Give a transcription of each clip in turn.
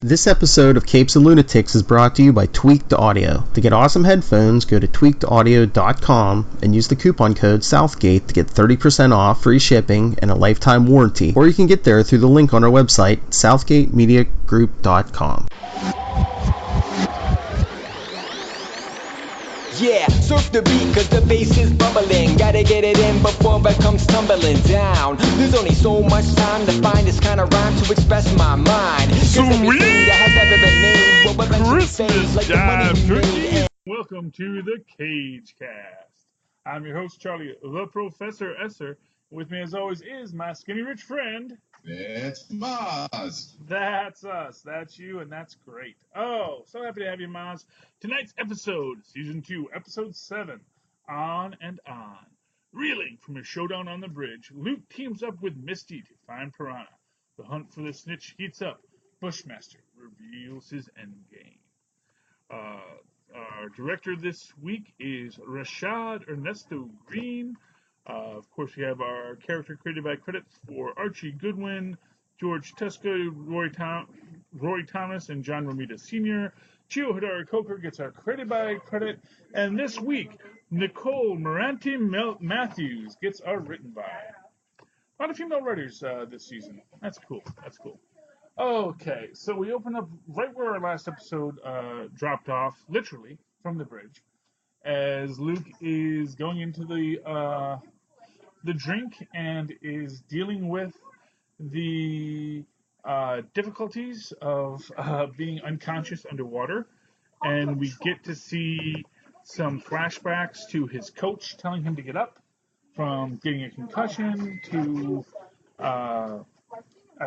This episode of Capes and Lunatics is brought to you by Tweaked Audio. To get awesome headphones, go to tweakedaudio.com and use the coupon code Southgate to get 30% off, free shipping, and a lifetime warranty. Or you can get there through the link on our website, southgatemediagroup.com. Yeah, surf the beat cause the bass is bubbling. Gotta get it in before it comes tumbling down. There's only so much time to find this kind of rhyme to express my mind. Cause everything that has ever been made will eventually fade like the money we made. Welcome to the CageCast. I'm your host, Charlie, the Professor Esser. With me, as always, is my skinny rich friend. It's Mozz. That's us. That's you, and that's great. Oh, so happy to have you, Mozz. Tonight's episode, Season 2, Episode 7, On and On. Reeling from a showdown on the bridge, Luke teams up with Misty to find Piranha. The hunt for the snitch heats up. Bushmaster reveals his endgame. Our director this week is Rashad Ernesto Green. Of course, we have our character created by credits for Archie Goodwin, George Tesco, Roy Thomas, and John Romita Sr. Chio Hidari Coker gets our created by credit. And this week, Nicole Moranti Matthews gets our written by. A lot of female writers this season. That's cool. That's cool. Okay, so we open up right where our last episode dropped off, literally, from the bridge, as Luke is going into the drink and is dealing with the difficulties of being unconscious underwater. And we get to see some flashbacks to his coach telling him to get up, from getting a concussion to, I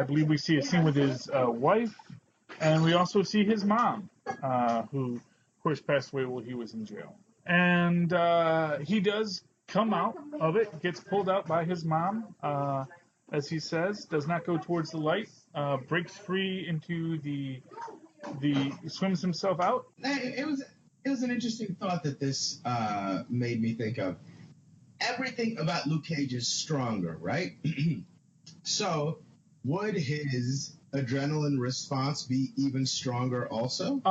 believe we see a scene with his wife, and we also see his mom, who, of course, passed away while he was in jail. And he does come out of it, gets pulled out by his mom, as he says, does not go towards the light, breaks free into the swims himself out. It was an interesting thought that this made me think of. Everything about Luke Cage is stronger, right? So, would his adrenaline response be even stronger also?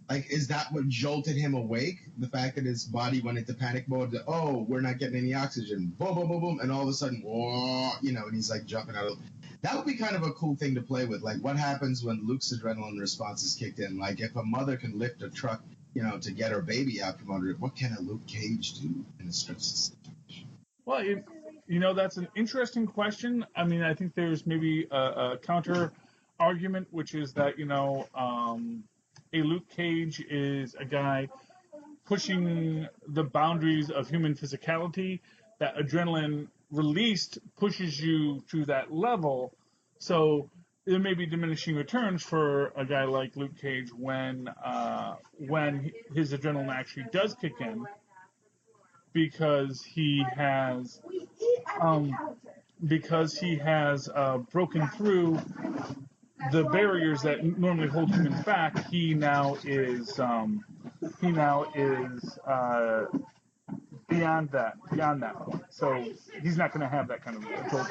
Like, is that what jolted him awake? The fact that his body went into panic mode, that, oh, we're not getting any oxygen, boom, boom, boom, boom, and all of a sudden, whoa, and he's like jumping out of. That would be kind of a cool thing to play with. Like, what happens when Luke's adrenaline response is kicked in? Like, if a mother can lift a truck, to get her baby out from under it, what can a Luke Cage do in a stressed situation? Well, that's an interesting question. I mean, I think there's maybe a counter argument, which is that, a Luke Cage is a guy pushing the boundaries of human physicality. That adrenaline released pushes you to that level. So there may be diminishing returns for a guy like Luke Cage when his adrenaline actually does kick in, because he has broken through the barriers that normally hold humans back. He now is beyond that point. So he's not going to have that kind of control.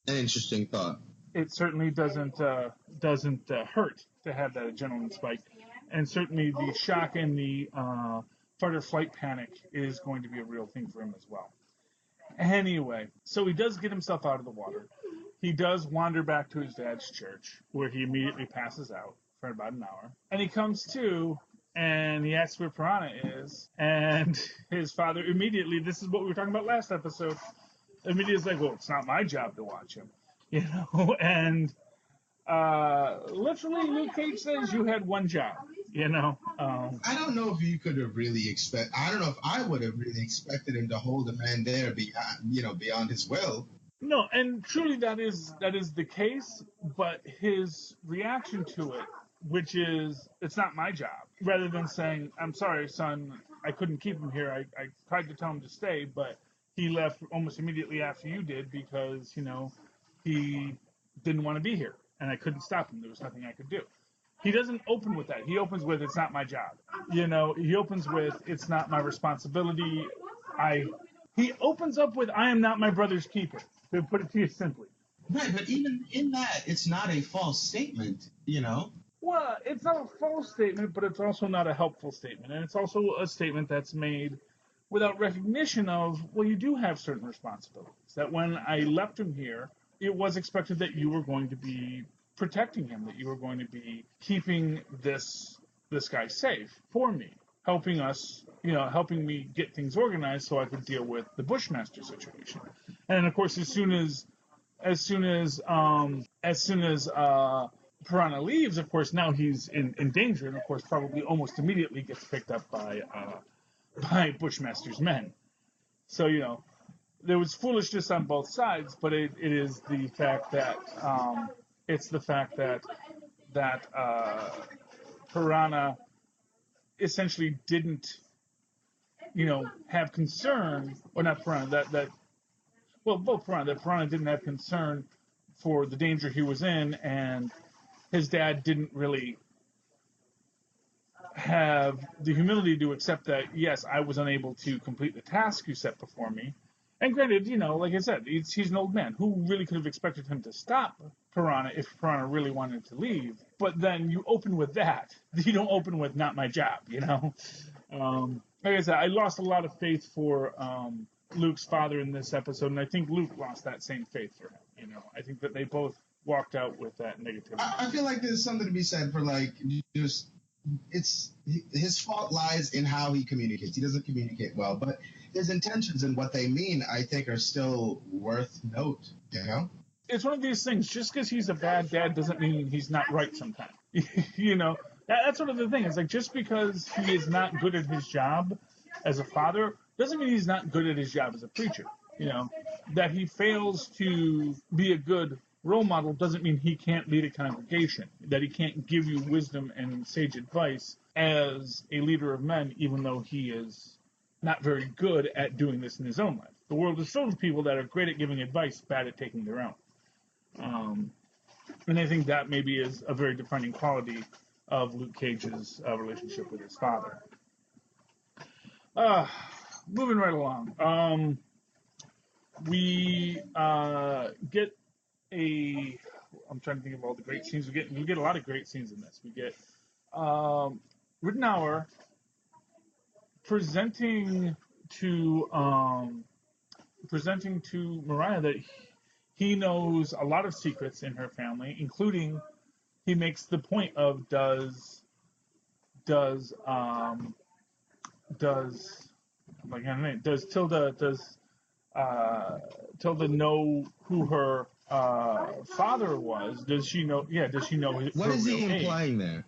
An interesting thought. It certainly doesn't hurt to have that adrenaline spike, and certainly the shock and the fight or flight panic is going to be a real thing for him as well. Anyway, so he does get himself out of the water. He does wander back to his dad's church, where he immediately passes out for about an hour. And he comes to, and he asks where Piranha is, and his father immediately, this is what we were talking about last episode, immediately is like, well, it's not my job to watch him. And literally Luke Cage says you had one job, I don't know if you could have really I don't know if I would have really expected him to hold a man there beyond his will. No, and truly that is the case, but his reaction to it, which is, it's not my job, rather than saying, I'm sorry, son, I couldn't keep him here. I tried to tell him to stay, but he left almost immediately after you did because, he didn't want to be here, and I couldn't stop him. There was nothing I could do. He doesn't open with that. He opens with, it's not my job. He opens with, it's not my responsibility. He opens up with, I am not my brother's keeper, to put it to you simply. Right, but even in that, it's not a false statement, you know? Well, it's not a false statement, but it's also not a helpful statement. And it's also a statement that's made without recognition of, well, you do have certain responsibilities. That when I left him here, it was expected that you were going to be protecting him, that you were going to be keeping this guy safe for me, helping us, helping me get things organized so I could deal with the Bushmaster situation. And of course, as soon as Piranha leaves, of course, now he's in danger, and of course, probably almost immediately gets picked up by Bushmaster's men. So there was foolishness on both sides, but it is the fact that Piranha essentially didn't have concern, or not Piranha, both Piranha, that Piranha didn't have concern for the danger he was in, and his dad didn't really have the humility to accept that, yes, I was unable to complete the task you set before me. And granted, like I said, he's an old man. Who really could have expected him to stop Piranha if Piranha really wanted to leave? But then you open with that. You don't open with not my job, Like I said, I lost a lot of faith for Luke's father in this episode, and I think Luke lost that same faith for him. I think that they both walked out with that negativity. I feel like there's something to be said for, like, just, it's his fault lies in how he communicates. He doesn't communicate well, but his intentions and what they mean, I think, are still worth note, It's one of these things. Just because he's a bad dad doesn't mean he's not right sometimes. That's sort of the thing. It's like, just because he is not good at his job as a father doesn't mean he's not good at his job as a preacher. That he fails to be a good role model doesn't mean he can't lead a congregation, that he can't give you wisdom and sage advice as a leader of men, even though he is not very good at doing this in his own life. The world is filled with people that are great at giving advice, bad at taking their own. And I think that maybe is a very defining quality of Luke Cage's relationship with his father. Moving right along. We get I'm trying to think of all the great scenes we get. We get a lot of great scenes in this. We get Ridenour presenting to Mariah that he knows a lot of secrets in her family, including, he makes the point of does Tilda know who her father was? Does she know? Yeah, does she know what is he implying there?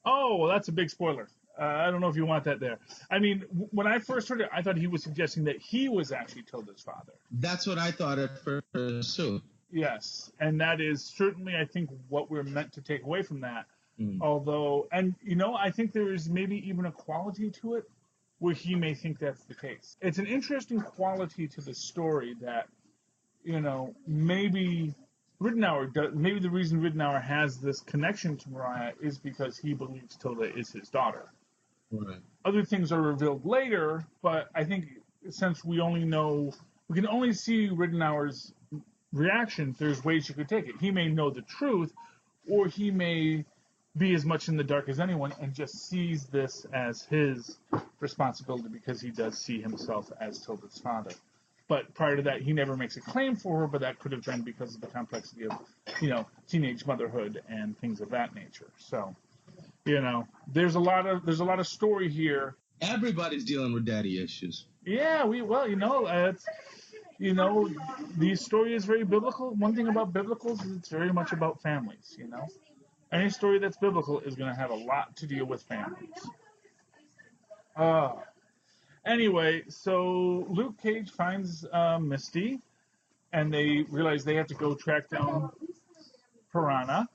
Oh, well, that's a big spoiler. I don't know if you want that there. I mean, when I first heard it, I thought he was suggesting that he was actually Tilda's father. That's what I thought at first, too. Yes, and that is certainly, I think, what we're meant to take away from that. Although, I think there is maybe even a quality to it where he may think that's the case. It's an interesting quality to the story that, maybe maybe the reason Ridenour has this connection to Mariah is because he believes Tilda is his daughter. Right. Other things are revealed later, but I think since we can only see Ridenour's reaction, there's ways you could take it. He may know the truth, or he may be as much in the dark as anyone and just sees this as his responsibility because he does see himself as Tilda's father. But prior to that, he never makes a claim for her, but that could have been because of the complexity of, teenage motherhood and things of that nature. So, there's a lot of story here. Everybody's dealing with daddy issues. Yeah, the story is very biblical. One thing about biblicals is it's very much about families, Any story that's biblical is going to have a lot to deal with families. Anyway, so Luke Cage finds Misty, and they realize they have to go track down Piranha.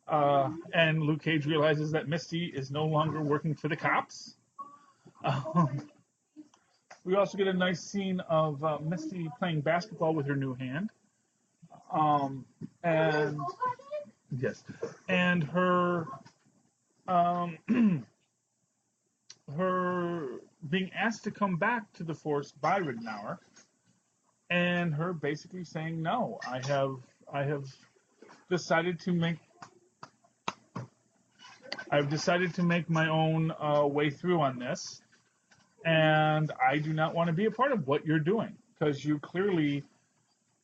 And Luke Cage realizes that Misty is no longer working for the cops. We also get a nice scene of Misty playing basketball with her new hand. And yes, and her her being asked to come back to the Force by Ridenour, and her basically saying, no, I decided to make my own way through on this, and I do not want to be a part of what you're doing, because you clearly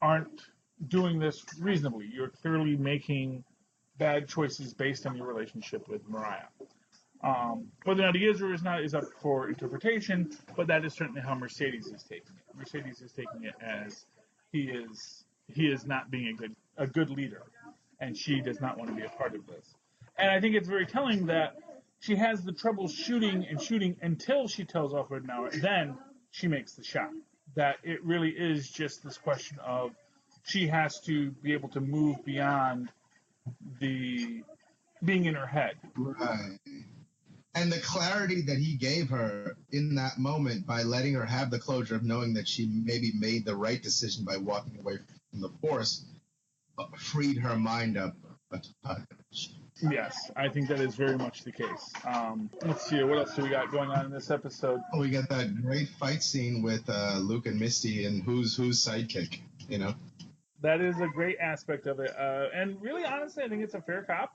aren't doing this reasonably. You're clearly making bad choices based on your relationship with Mariah. Whether or not he is or is not is up for interpretation, but that is certainly how Mercedes is taking it. Mercedes is taking it as he is not being a good leader, and she does not want to be a part of this. And I think it's very telling that she has the trouble shooting until she tells off Ridenour, then she makes the shot. That it really is just this question of she has to be able to move beyond the being in her head. Right. And the clarity that he gave her in that moment by letting her have the closure of knowing that she maybe made the right decision by walking away from the Force freed her mind up a touch. Yes, I think that is very much the case. Let's see, what else do we got going on in this episode? Oh, we got that great fight scene with Luke and Misty and who's sidekick, you know? That is a great aspect of it. And really, honestly, I think it's a fair cop.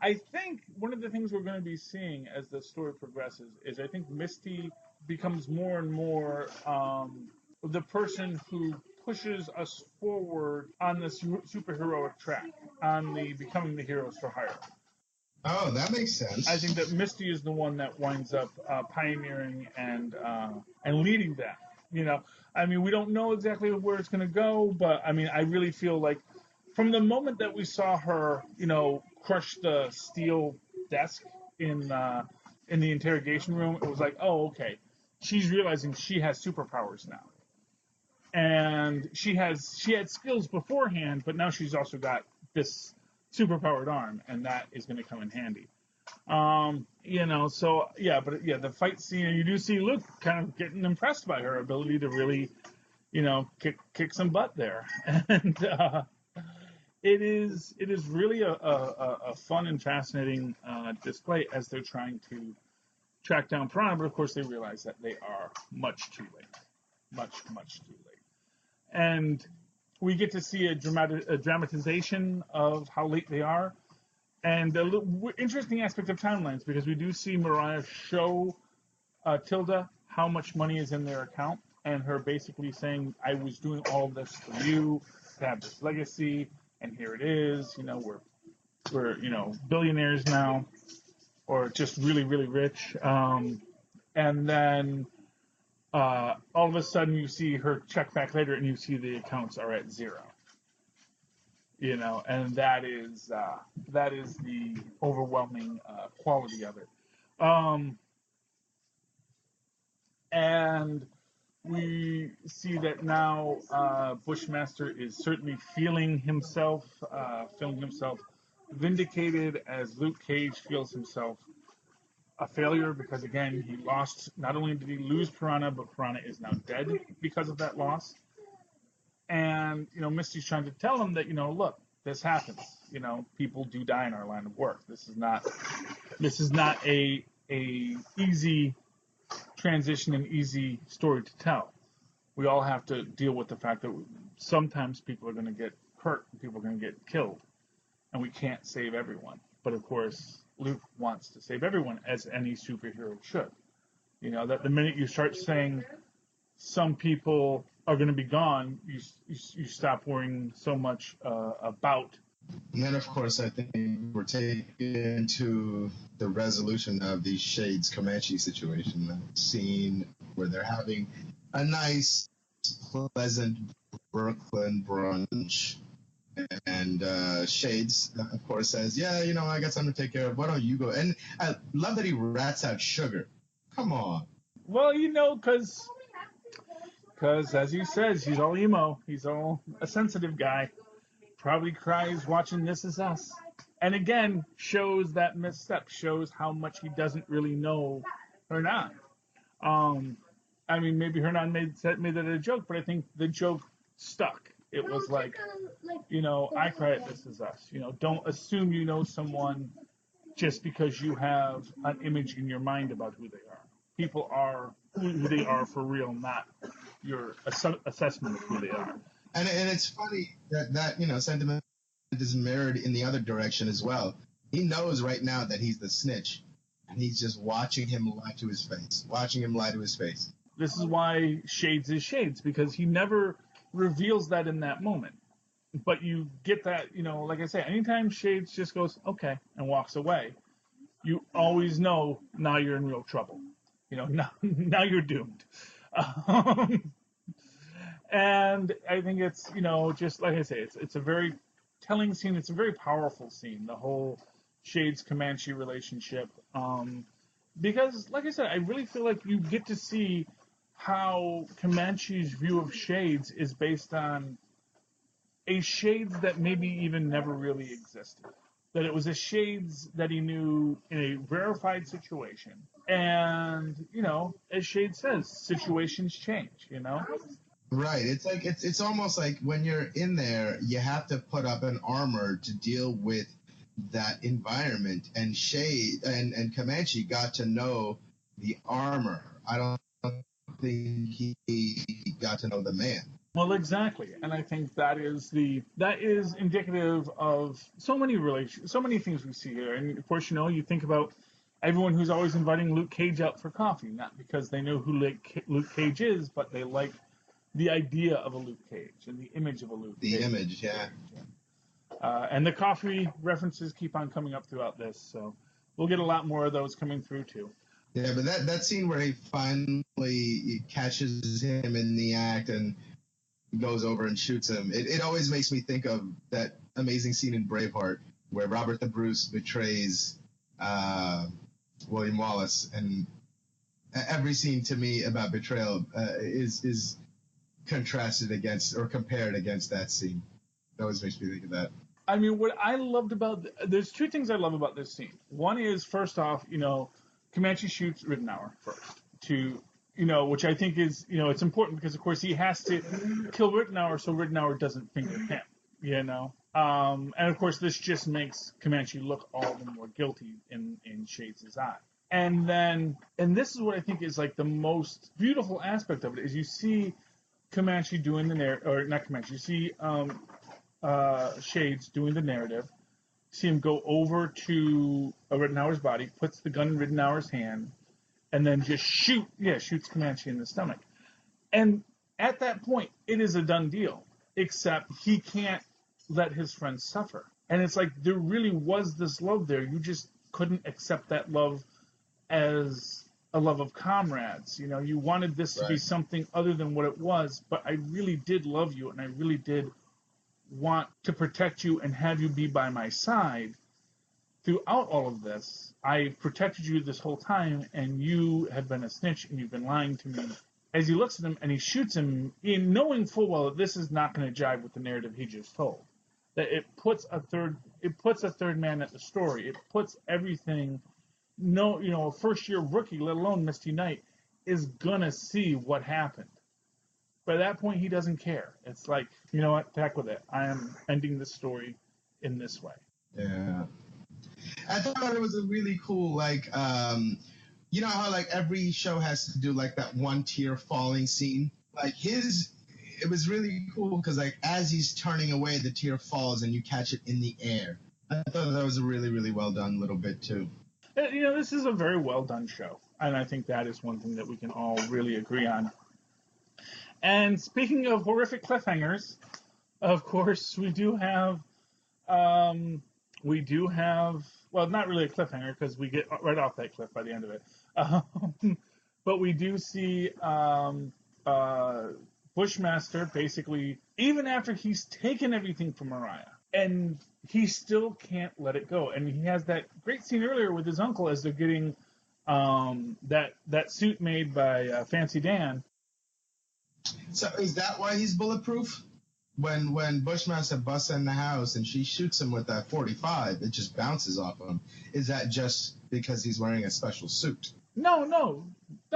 I think one of the things we're going to be seeing as the story progresses is I think Misty becomes more and more the person who pushes us forward on the superheroic track, on the becoming the heroes for hire. Oh, that makes sense. I think that Misty is the one that winds up pioneering and leading that. You know, I mean, we don't know exactly where it's going to go, but I mean, I really feel like from the moment that we saw her, you know, crush the steel desk in the interrogation room, it was like, oh, okay, she's realizing she has superpowers now, and she had skills beforehand, but now she's also got this superpowered arm, and that is going to come in handy. You know, so yeah, but yeah, the fight scene, and you do see Luke kind of getting impressed by her ability to really, you know, kick some butt there, and it is really a fun and fascinating display as they're trying to track down Piranha, but of course they realize that they are much too late, much too late, and we get to see a dramatization of how late they are. And the interesting aspect of timelines, because we do see Mariah show Tilda how much money is in their account, and her basically saying, I was doing all of this for you, to have this legacy, and here it is. You know, we're you know, billionaires now, or just really, really rich. And then all of a sudden you see her check back later, and you see the accounts are at zero. You know, and that is the overwhelming quality of it. And we see that now Bushmaster is certainly feeling himself vindicated, as Luke Cage feels himself a failure, because again, he lost. Not only did he lose Piranha, but Piranha is now dead because of that loss. And, you know, Misty's trying to tell him that, you know, look, this happens. You know, people do die in our line of work. This is not a easy transition and easy story to tell. We all have to deal with the fact that sometimes people are going to get hurt, people are going to get killed, and we can't save everyone. But of course, Luke wants to save everyone, as any superhero should. You know, that the minute you start saying some people are going to be gone, you stop worrying so much about. And then, of course, I think we're taken into the resolution of the Shades Comanche situation, the scene where they're having a nice, pleasant Brooklyn brunch. And Shades, of course, says, yeah, you know, I got something to take care of. Why don't you go? And I love that he rats out Sugar. Come on. Well, you know, because as he says, he's all emo. He's all a sensitive guy. Probably cries watching This Is Us. And again, shows that misstep, shows how much he doesn't really know Hernan. I mean, maybe Hernan made that a joke, but I think the joke stuck. It was like, you know, I cry at This Is Us. You know, don't assume you know someone just because you have an image in your mind about who they are. People are who they are for real, not your assessment of who they are. And it's funny that sentiment is mirrored in the other direction as well. He knows right now that he's the snitch, and he's just watching him lie to his face, watching him lie to his face. This is why Shades is Shades, because he never reveals that in that moment. But you get that, like I say, anytime Shades just goes, okay, and walks away, you always know now you're in real trouble. Now you're doomed. Um, and I think it's, just like I say, it's a very telling scene. It's a very powerful scene, the whole Shades Comanche relationship. Because, like I said, I really feel like you get to see how Comanche's view of Shades is based on a Shades that maybe even never really existed. That it was a Shades that he knew in a rarefied situation. And, as Shades says, situations change, Right. It's like it's almost like when you're in there, you have to put up an armor to deal with that environment. And Shade and Comanche got to know the armor. I don't think he got to know the man. Well, exactly, and I think that is indicative of so many things we see here. And of course, you think about everyone who's always inviting Luke Cage out for coffee, not because they know who Luke Cage is, but they like the idea of a Luke Cage and the image of a Luke Cage. The image, yeah. And the coffee references keep on coming up throughout this, so we'll get a lot more of those coming through too. Yeah, but that scene where he finally catches him in the act and goes over and shoots him, it always makes me think of that amazing scene in Braveheart where Robert the Bruce betrays William Wallace, and every scene to me about betrayal is contrasted against or compared against that scene. It always makes me think of that. I mean, what I loved about there's two things I love about this scene. One is, first off, Comanche shoots Rittenhour first which I think is, it's important because, of course, he has to kill Rittenhour so Rittenhour doesn't think of him, and, of course, this just makes Comanche look all the more guilty in Shades' eye. And this is what I think is, like, the most beautiful aspect of it, is you see Comanche doing the narrative, or not Comanche, you see Shades doing the narrative, see him go over to Rittenhour's body, puts the gun in Rittenhour's hand, and then just shoots Comanche in the stomach. And at that point, it is a done deal, except he can't let his friend suffer. And it's like there really was this love there. You just couldn't accept that love as a love of comrades. You wanted this to be something other than what it was, but I really did love you, and I really did want to protect you and have you be by my side throughout all of this. I protected you this whole time, and you have been a snitch, and you've been lying to me. As he looks at him and he shoots him, in knowing full well that this is not going to jive with the narrative he just told. That it puts a third man at the story. It puts everything. A first-year rookie, let alone Misty Knight, is gonna see what happened. By that point, he doesn't care. It's like, you know what, heck with it. I am ending the story in this way. Yeah. I thought it was a really cool, like, you know how, like, every show has to do, like, that one tear falling scene? Like, it was really cool because, like, as he's turning away, the tear falls and you catch it in the air. I thought that was a really, really well done little bit, too. This is a very well done show. And I think that is one thing that we can all really agree on. And speaking of horrific cliffhangers, of course, we do have, well, not really a cliffhanger because we get right off that cliff by the end of it. But we do see Bushmaster basically, even after he's taken everything from Mariah, and he still can't let it go. And he has that great scene earlier with his uncle as they're getting that suit made by Fancy Dan. So is that why he's bulletproof? When Bushmaster busts in the house and she shoots him with that 45, it just bounces off him. Is that just because he's wearing a special suit? No,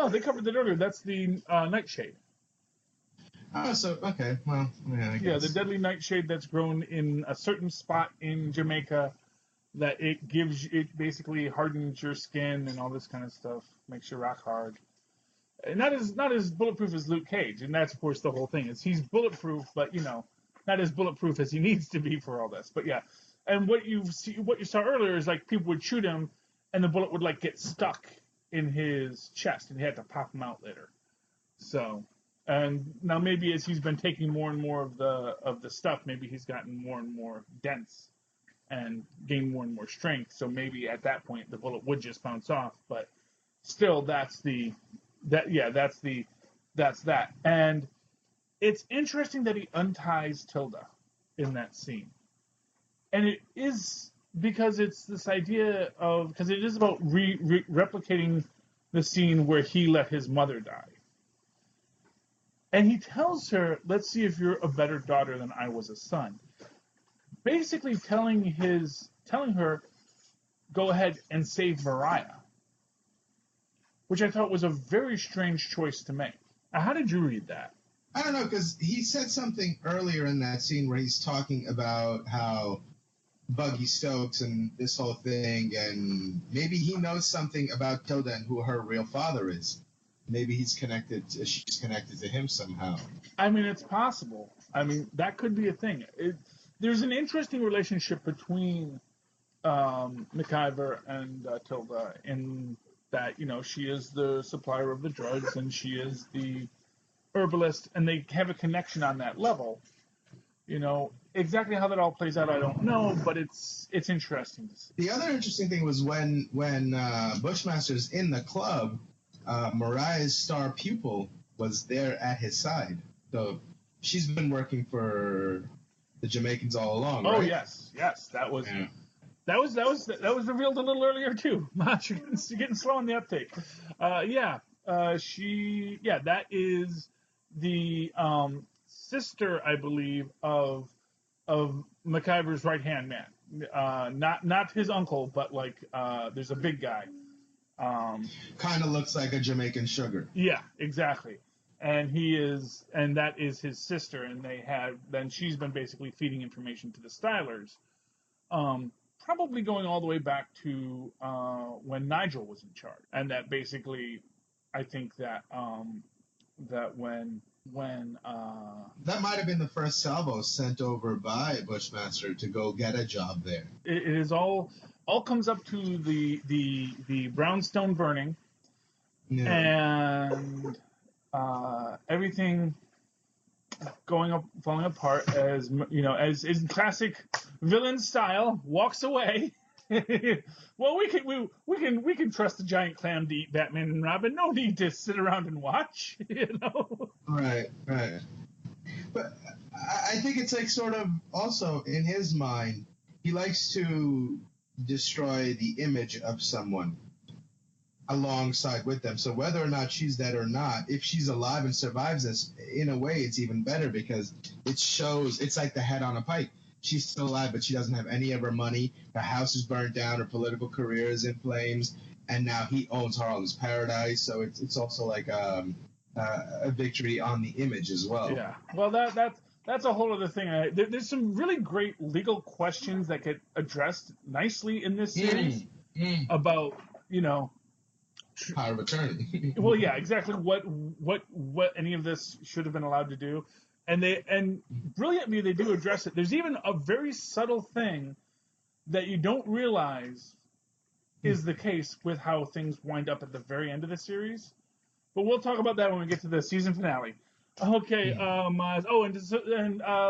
they covered that earlier. That's the nightshade. Oh, so, okay, well, yeah, I guess. Yeah, the deadly nightshade that's grown in a certain spot in Jamaica that it basically hardens your skin and all this kind of stuff, makes you rock hard. not as bulletproof as Luke Cage, and that's of course the whole thing. Is he's bulletproof, but not as bulletproof as he needs to be for all this. But yeah, and what you saw earlier is like people would shoot him, and the bullet would like get stuck in his chest, and he had to pop him out later. So, and now maybe as he's been taking more and more of the stuff, maybe he's gotten more and more dense and gained more and more strength. So maybe at that point the bullet would just bounce off. But still, that's that. And it's interesting that he unties Tilda in that scene, and it is because it's this idea of because it is about replicating the scene where he let his mother die. And he tells her, let's see if you're a better daughter than I was a son. Basically telling her, go ahead and save Mariah. Which I thought was a very strange choice to make. How did you read that? I don't know, because he said something earlier in that scene where he's talking about how Buggy Stokes and this whole thing, and maybe he knows something about Tilda and who her real father is. Maybe she's connected to him somehow. I mean, it's possible. I mean, that could be a thing. There's an interesting relationship between McIver and Tilda in that, she is the supplier of the drugs and she is the herbalist, and they have a connection on that level. Exactly how that all plays out, I don't know, but it's interesting to see. The other interesting thing was when Bushmaster's in the club, Mariah's star pupil was there at his side. So she's been working for the Jamaicans all along, right? Oh, yes. That was revealed a little earlier too. You're getting slow on the uptake. That is the sister, I believe, of McIver's right hand man. Not his uncle, but there's a big guy. Kind of looks like a Jamaican sugar. Yeah, exactly. And that is his sister, and then she's been basically feeding information to the Stylers, probably going all the way back to when Nigel was in charge, and that basically, I think that when that might have been the first salvo sent over by Bushmaster to go get a job there. It is all comes up to the brownstone burning, and everything falling apart as as in classic villain style, walks away. Well, we can trust the giant clam to eat Batman and Robin. No need to sit around and watch. Right. But I think it's sort of also in his mind, he likes to destroy the image of someone alongside with them. So whether or not she's dead or not, if she's alive and survives this, in a way, it's even better because it shows it's like the head on a pike. She's still alive, but she doesn't have any of her money. Her house is burned down. Her political career is in flames. And now he owns Harlem's Paradise. So it's also like a victory on the image as well. Yeah. Well, that's a whole other thing. There's some really great legal questions that get addressed nicely in this series about, power of attorney. Well, yeah, exactly what any of this should have been allowed to do. And brilliantly they do address it. There's even a very subtle thing that you don't realize is the case with how things wind up at the very end of the series. But we'll talk about that when we get to the season finale. Okay, and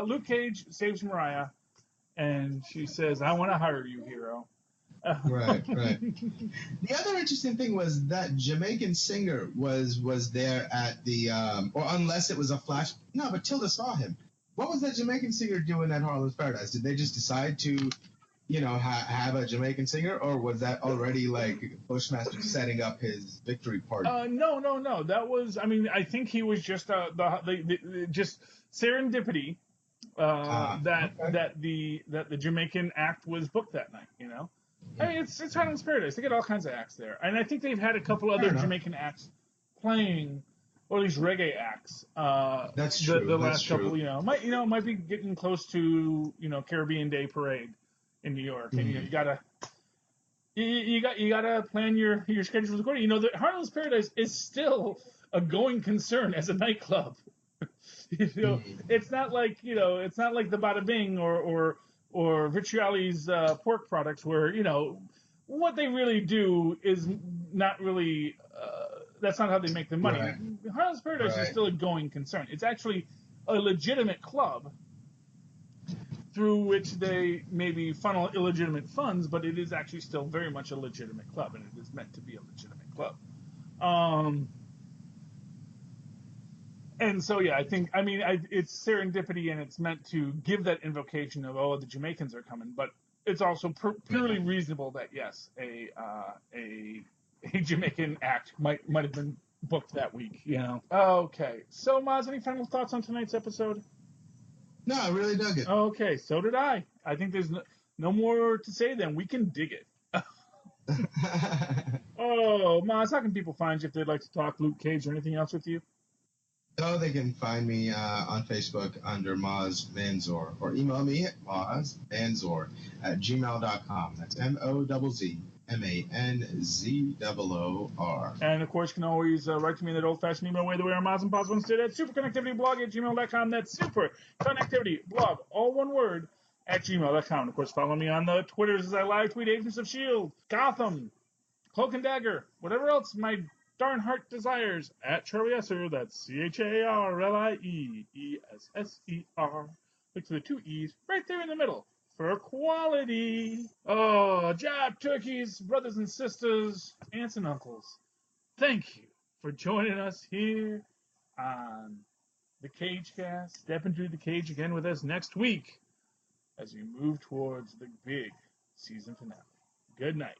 Luke Cage saves Mariah, and she says, "I want to hire you, hero." Right. The other interesting thing was that Jamaican singer was there at the, or unless it was a flash. No, but Tilda saw him. What was that Jamaican singer doing at Harlem's Paradise? Did they just decide to, have a Jamaican singer, or was that already Bushmaster setting up his victory party? No. That was, I think he was just just serendipity that the Jamaican act was booked that night. It's Harlem's Paradise. They get all kinds of acts there, and I think they've had a couple other Jamaican acts playing, or at least reggae acts. That's true. The last couple, might be getting close to Caribbean Day Parade in New York, and you gotta. You gotta plan your schedules accordingly. The Harlem's Paradise is still a going concern as a nightclub. It's not like it's not like the Bada Bing or Vitrioli's pork products where what they really do is not really that's not how they make their money. Right. Harlem's Paradise is Right. still a going concern. It's actually a legitimate club through which they maybe funnel illegitimate funds, but it is actually still very much a legitimate club, and it is meant to be a legitimate club. And so, yeah, it's serendipity, and it's meant to give that invocation of the Jamaicans are coming, but it's also purely reasonable that yes, a Jamaican act might have been booked that week. Okay, so Mozz, any final thoughts on tonight's episode? No, I really dug it. Okay, so did I. I think there's no more to say then. We can dig it. Oh, Mozz, how can people find you if they'd like to talk Luke Cage or anything else with you? So they can find me on Facebook under Mozz Manzor, or email me at mozzmanzor@gmail.com. That's MOZZMANZOOR. And of course, you can always write to me in that old-fashioned email way the way our Mozz and Poz once did at superconnectivityblog@gmail.com. That's superconnectivityblog, all one word, at gmail.com. And of course, follow me on the Twitters as I live tweet Agents of S.H.I.E.L.D., Gotham, Cloak and Dagger, whatever else my darn heart desires, at Charlie Esser. That's CharlieEsser. Look for the two E's right there in the middle for quality. Oh, job turkeys, brothers and sisters, aunts and uncles. Thank you for joining us here on the CageCast. Step into the cage again with us next week as we move towards the big season finale. Good night.